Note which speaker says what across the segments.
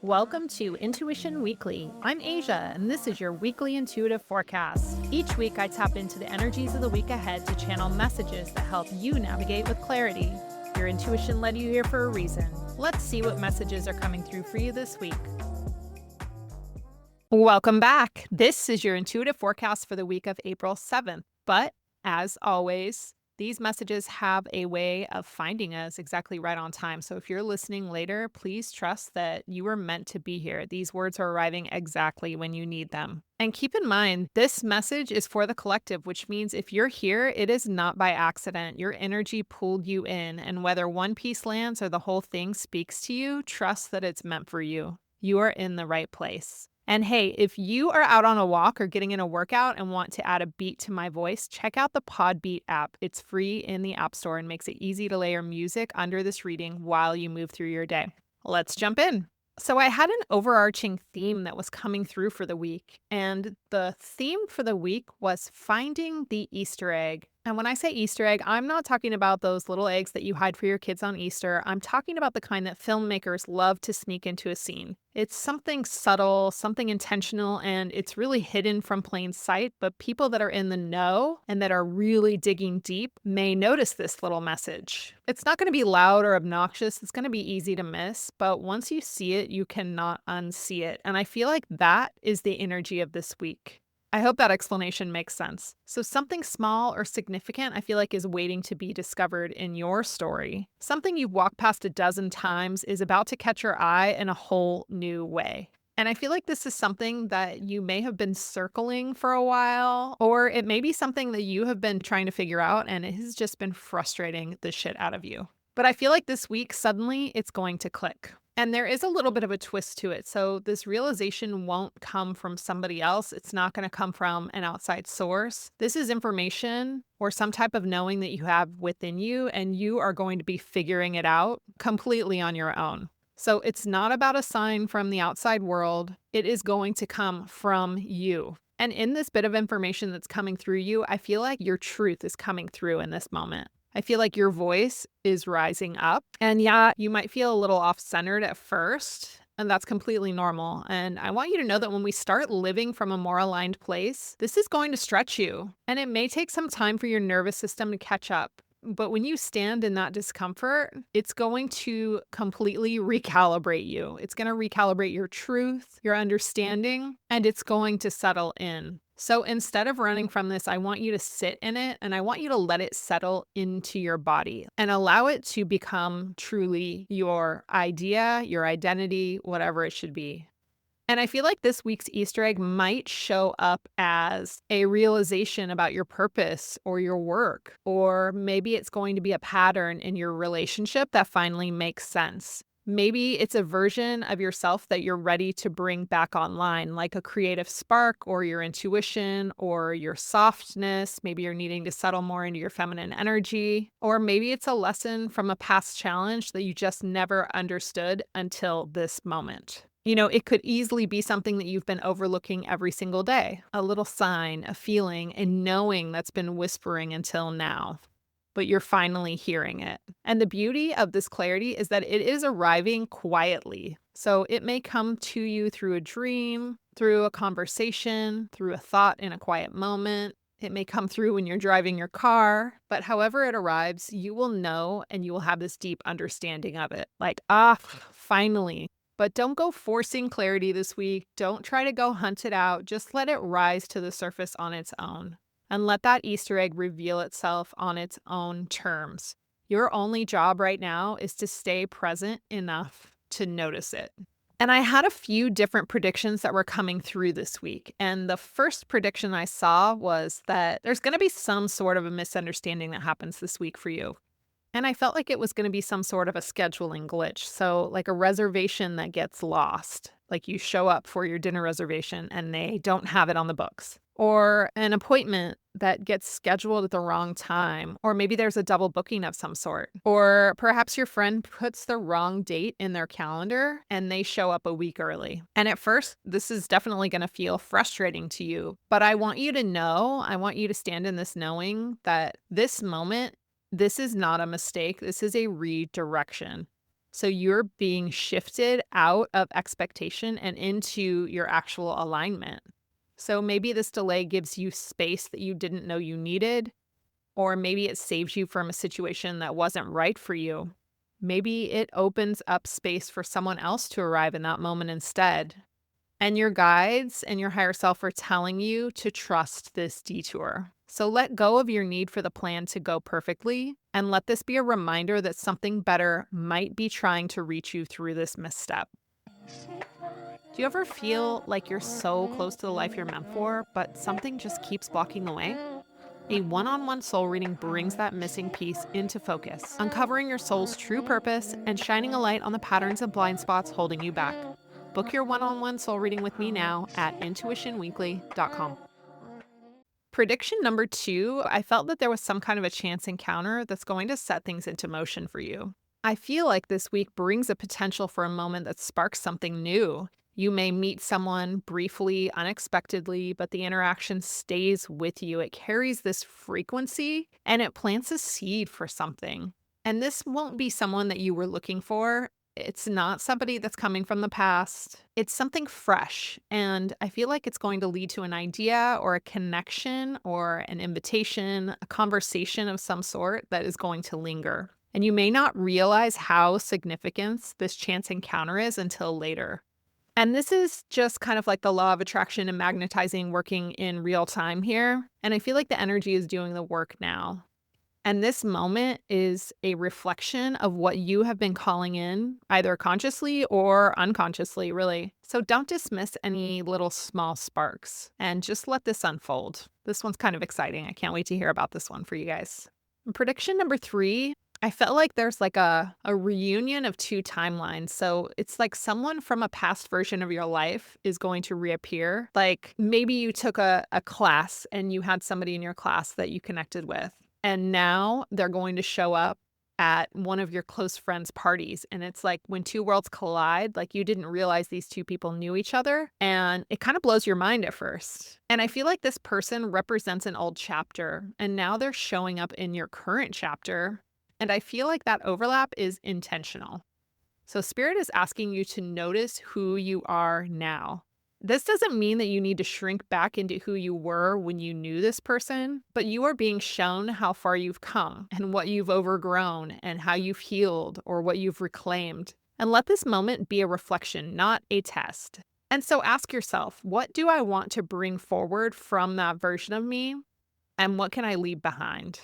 Speaker 1: Welcome to Intuition Weekly. I'm Asia, and this is your weekly intuitive forecast. Each week, I tap into the energies of the week ahead to channel messages that help you navigate with clarity. Your intuition led you here for a reason. Let's see what messages are coming through for you this week. Welcome back. This is your intuitive forecast for the week of April 7th. But as always, these messages have a way of finding us exactly right on time. So if you're listening later, please trust that you were meant to be here. These words are arriving exactly when you need them. And keep in mind, this message is for the collective, which means if you're here, it is not by accident. Your energy pulled you in. And whether one piece lands or the whole thing speaks to you, trust that it's meant for you. You are in the right place. And hey, if you are out on a walk or getting in a workout and want to add a beat to my voice, check out the Podbeat app. It's free in the App Store and makes it easy to layer music under this reading while you move through your day. Let's jump in. So I had an overarching theme that was coming through for the week, and the theme for the week was finding the Easter egg. And when I say Easter egg, I'm not talking about those little eggs that you hide for your kids on Easter. I'm talking about the kind that filmmakers love to sneak into a scene. It's something subtle, something intentional, and it's really hidden from plain sight, but people that are in the know and that are really digging deep may notice this little message. It's not going to be loud or obnoxious. It's going to be easy to miss, but once you see it, you cannot unsee it. And I feel like that is the energy of this week. I hope that explanation makes sense. So something small or significant I feel like is waiting to be discovered in your story. Something you've walked past a dozen times is about to catch your eye in a whole new way. And I feel like this is something that you may have been circling for a while, or it may be something that you have been trying to figure out and it has just been frustrating the shit out of you. But I feel like this week, suddenly it's going to click. And there is a little bit of a twist to it. So this realization won't come from somebody else. It's not going to come from an outside source. This is information or some type of knowing that you have within you, and you are going to be figuring it out completely on your own. So it's not about a sign from the outside world. It is going to come from you. And in this bit of information that's coming through you, I feel like your truth is coming through in this moment. I feel like your voice is rising up. And yeah, you might feel a little off-centered at first, and that's completely normal. And I want you to know that when we start living from a more aligned place, this is going to stretch you. And it may take some time for your nervous system to catch up. But when you stand in that discomfort, it's going to completely recalibrate you. It's going to recalibrate your truth, your understanding, and it's going to settle in. So instead of running from this, I want you to sit in it and I want you to let it settle into your body and allow it to become truly your idea, your identity, whatever it should be. And I feel like this week's Easter egg might show up as a realization about your purpose or your work, or maybe it's going to be a pattern in your relationship that finally makes sense. Maybe it's a version of yourself that you're ready to bring back online, like a creative spark or your intuition or your softness. Maybe you're needing to settle more into your feminine energy. Or maybe it's a lesson from a past challenge that you just never understood until this moment. You know, it could easily be something that you've been overlooking every single day, a little sign, a feeling, a knowing that's been whispering until now. But you're finally hearing it. And the beauty of this clarity is that it is arriving quietly. So it may come to you through a dream, through a conversation, through a thought in a quiet moment. It may come through when you're driving your car, but however it arrives, you will know and you will have this deep understanding of it. Like, finally. But don't go forcing clarity this week. Don't try to go hunt it out. Just let it rise to the surface on its own. And let that Easter egg reveal itself on its own terms. Your only job right now is to stay present enough to notice it. And I had a few different predictions that were coming through this week. And the first prediction I saw was that there's going to be some sort of a misunderstanding that happens this week for you. And I felt like it was going to be some sort of a scheduling glitch. So like a reservation that gets lost. Like you show up for your dinner reservation and they don't have it on the books. Or an appointment that gets scheduled at the wrong time. Or maybe there's a double booking of some sort. Or perhaps your friend puts the wrong date in their calendar and they show up a week early. And at first, this is definitely going to feel frustrating to you. But I want you to know, I want you to stand in this knowing that this moment, this is not a mistake. This is a redirection. So you're being shifted out of expectation and into your actual alignment. So maybe this delay gives you space that you didn't know you needed, or maybe it saves you from a situation that wasn't right for you. Maybe it opens up space for someone else to arrive in that moment instead. And your guides and your higher self are telling you to trust this detour. So let go of your need for the plan to go perfectly and let this be a reminder that something better might be trying to reach you through this misstep. Do you ever feel like you're so close to the life you're meant for, but something just keeps blocking the way? A one on one soul reading brings that missing piece into focus, uncovering your soul's true purpose and shining a light on the patterns and blind spots holding you back. Book your one on one soul reading with me now at intuitionweekly.com. Prediction number 2, I felt that there was some kind of a chance encounter that's going to set things into motion for you. I feel like this week brings a potential for a moment that sparks something new. You may meet someone briefly, unexpectedly, but the interaction stays with you. It carries this frequency and it plants a seed for something. And this won't be someone that you were looking for. It's not somebody that's coming from the past. It's something fresh. And I feel like it's going to lead to an idea or a connection or an invitation, a conversation of some sort that is going to linger. And you may not realize how significant this chance encounter is until later. And this is just kind of like the law of attraction and magnetizing working in real time here. And I feel like the energy is doing the work now. And this moment is a reflection of what you have been calling in, either consciously or unconsciously, really. So don't dismiss any little small sparks and just let this unfold. This one's kind of exciting. I can't wait to hear about this one for you guys. And prediction number 3, I felt like there's like a reunion of 2 timelines. So it's like someone from a past version of your life is going to reappear. Like maybe you took a class and you had somebody in your class that you connected with. And now they're going to show up at one of your close friends' parties. And it's like when 2 worlds collide, like you didn't realize these 2 people knew each other. And it kind of blows your mind at first. And I feel like this person represents an old chapter. And now they're showing up in your current chapter. And I feel like that overlap is intentional. So Spirit is asking you to notice who you are now. This doesn't mean that you need to shrink back into who you were when you knew this person, but you are being shown how far you've come and what you've overgrown and how you've healed or what you've reclaimed. And let this moment be a reflection, not a test. And so ask yourself, what do I want to bring forward from that version of me? And what can I leave behind?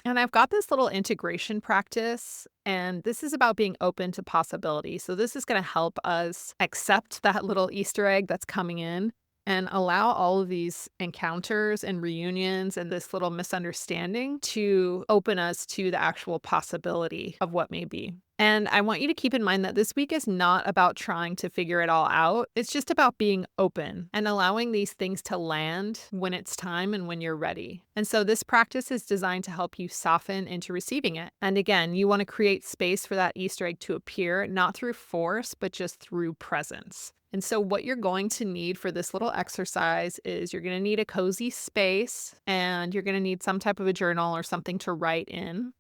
Speaker 1: And I've got this little integration practice, and this is about being open to possibility. So this is going to help us accept that little Easter egg that's coming in and allow all of these encounters and reunions and this little misunderstanding to open us to the actual possibility of what may be. And I want you to keep in mind that this week is not about trying to figure it all out. It's just about being open and allowing these things to land when it's time and when you're ready. And so this practice is designed to help you soften into receiving it. And again, you want to create space for that Easter egg to appear, not through force, but just through presence. And so what you're going to need for this little exercise is you're going to need a cozy space and you're going to need some type of a journal or something to write in.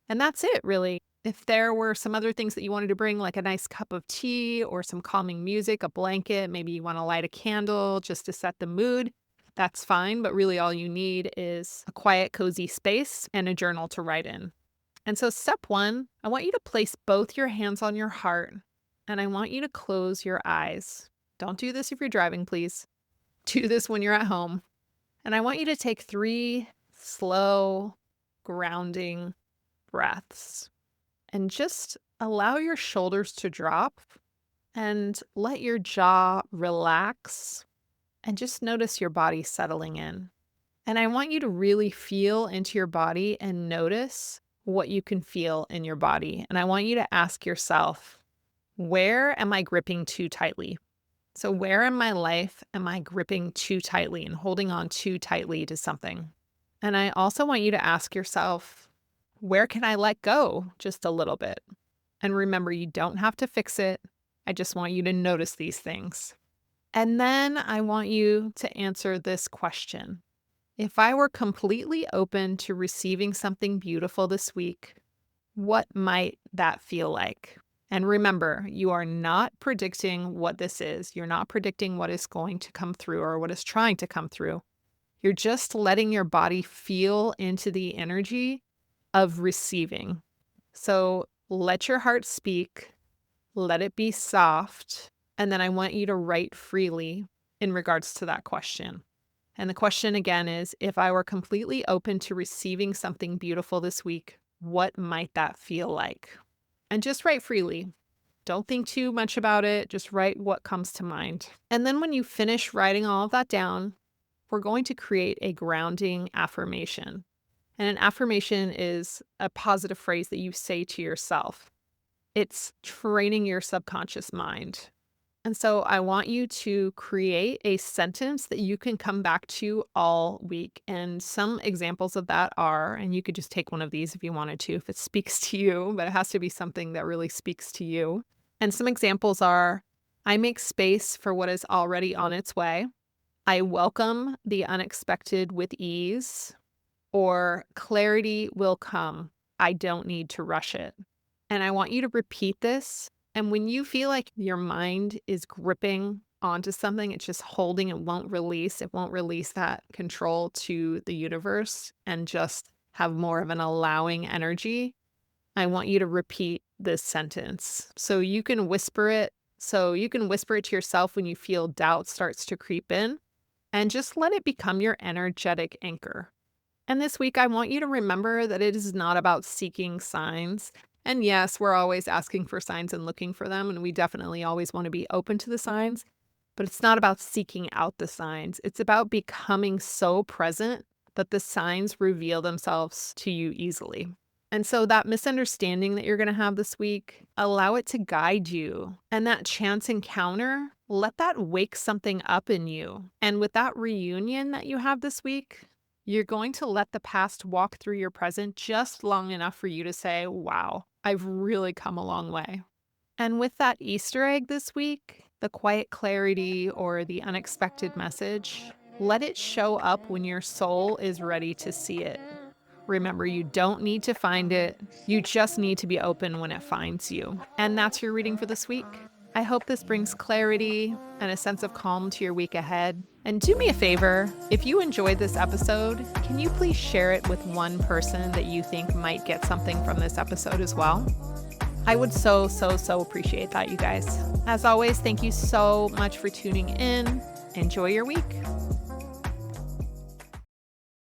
Speaker 1: And that's it, really. If there were some other things that you wanted to bring, like a nice cup of tea or some calming music, a blanket, maybe you want to light a candle just to set the mood, that's fine. But really all you need is a quiet, cozy space and a journal to write in. And so step 1, I want you to place both your hands on your heart and I want you to close your eyes. Don't do this if you're driving, please. Do this when you're at home. And I want you to take 3 slow, grounding breaths. And just allow your shoulders to drop and let your jaw relax and just notice your body settling in. And I want you to really feel into your body and notice what you can feel in your body. And I want you to ask yourself, where am I gripping too tightly? So where in my life am I gripping too tightly and holding on too tightly to something? And I also want you to ask yourself, where can I let go just a little bit? And remember, you don't have to fix it. I just want you to notice these things. And then I want you to answer this question. If I were completely open to receiving something beautiful this week, what might that feel like? And remember, you are not predicting what this is. You're not predicting what is going to come through or what is trying to come through. You're just letting your body feel into the energy of receiving. So let your heart speak, let it be soft, and then I want you to write freely in regards to that question. And the question again is, if I were completely open to receiving something beautiful this week, what might that feel like? And just write freely. Don't think too much about it. Just write what comes to mind. And then when you finish writing all of that down, we're going to create a grounding affirmation. And an affirmation is a positive phrase that you say to yourself. It's training your subconscious mind. And so I want you to create a sentence that you can come back to all week. And some examples of that are, and you could just take one of these if you wanted to, if it speaks to you, but it has to be something that really speaks to you. And some examples are, I make space for what is already on its way. I welcome the unexpected with ease. Or clarity will come. I don't need to rush it. And I want you to repeat this. And when you feel like your mind is gripping onto something, it's just holding, it won't release that control to the universe and just have more of an allowing energy. I want you to repeat this sentence. So you can whisper it. So you can whisper it to yourself when you feel doubt starts to creep in, and just let it become your energetic anchor. And this week, I want you to remember that it is not about seeking signs. And yes, we're always asking for signs and looking for them, and we definitely always want to be open to the signs, but it's not about seeking out the signs. It's about becoming so present that the signs reveal themselves to you easily. And so that misunderstanding that you're going to have this week, allow it to guide you. And that chance encounter, let that wake something up in you. And with that reunion that you have this week, you're going to let the past walk through your present just long enough for you to say, wow, I've really come a long way. And with that Easter egg this week, the quiet clarity or the unexpected message, let it show up when your soul is ready to see it. Remember, you don't need to find it. You just need to be open when it finds you. And that's your reading for this week. I hope this brings clarity and a sense of calm to your week ahead. And do me a favor, if you enjoyed this episode, can you please share it with one person that you think might get something from this episode as well? I would so appreciate that, you guys. As always, thank you so much for tuning in. Enjoy your week.